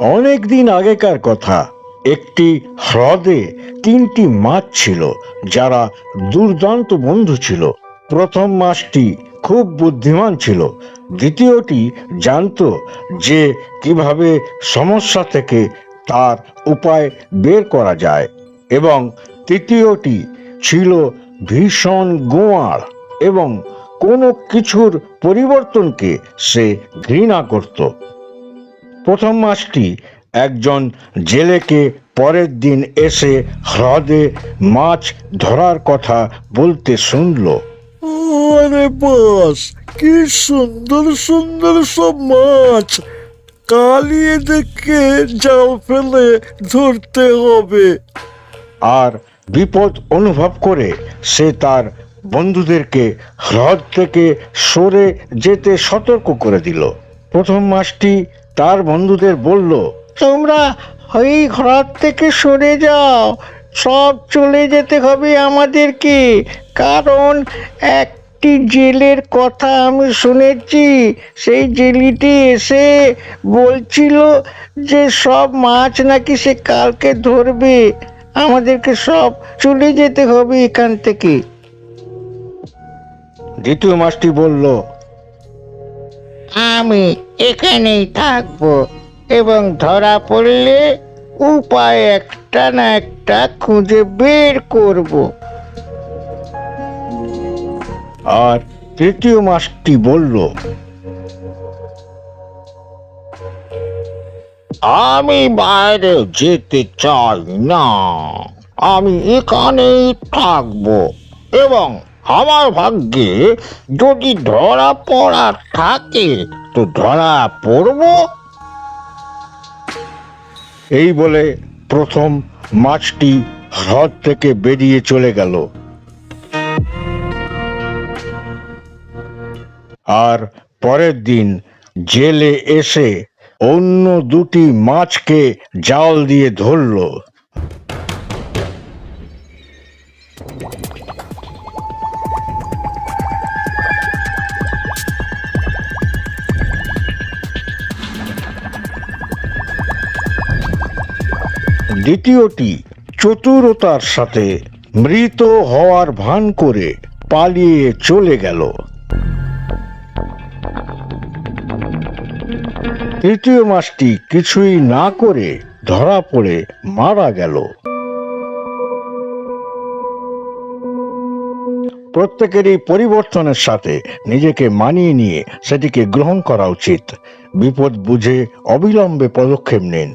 অনেক দিন আগেকার কথা। একটি হ্রদে তিনটি মাছ ছিল, যারা দুর্দান্ত বন্ধু ছিল। প্রথম মাছটি খুব বুদ্ধিমান ছিল, দ্বিতীয়টি জানতো যে কিভাবে সমস্যা থেকে তার উপায় বের করা যায়, এবং তৃতীয়টি ছিল ভীষণ গোঁয়ার এবং কোনো কিছুর পরিবর্তনকে সে ঘৃণা করত। প্রথম মাসটি একজন জেলেকে পরের দিন এসে হ্রদে মাছ ধরার কথা বলতে শুনল। আরে বাস, কি সুন্দর সুন্দর সব মাছ! কালই দেখে জাল ফেলে ধরতে হবে। আর বিপদ অনুভব করে সে তার বন্ধুদেরকে হ্রদ থেকে সরে যেতে সতর্ক করে দিল। প্রথম মাসটি তার বন্ধুদের বলল, তোমরা এই হ্রদ থেকে সরে যাও, সব চলে যেতে হবে আমাদেরকে, কারণ একটি জেলের কথা আমি শুনেছি। সেই জেলিটি এসে বলছিল যে সব মাছ নাকি সে কালকে ধরবে, আমাদেরকে সব চলে যেতে হবে এখান থেকে। দ্বিতীয় মাছটি বলল, আমি এখানেই থাকবো এবং ধরা পড়লে উপায় একটা না একটা খুঁজে বের করব। আর তৃতীয় মাছটি বলল, আমি বাইরে যেতে চাই না, আমি এখানেই থাকবো এবং আমার ভাগ্যে যদি ধরা পড়া থাকে তো ধরা পড়বো। এই বলে প্রথম মাছটি হ্রদ থেকে বেরিয়ে চলে গেল। আর পরের দিন জেলে এসে অন্য দুটি মাছকে জাল দিয়ে ধরল। দ্বিতীয়টি চতুরতার সাথে মৃত হওয়ার ভান করে পালিয়ে চলে গেল। তৃতীয় মাছটি কিছুই না করে ধরা পড়ে মারা গেল। প্রত্যেকেরই পরিবর্তনের সাথে নিজেকে মানিয়ে নিয়ে সেটিকে গ্রহণ করা উচিত। বিপদ বুঝে অবিলম্বে পদক্ষেপ নিন।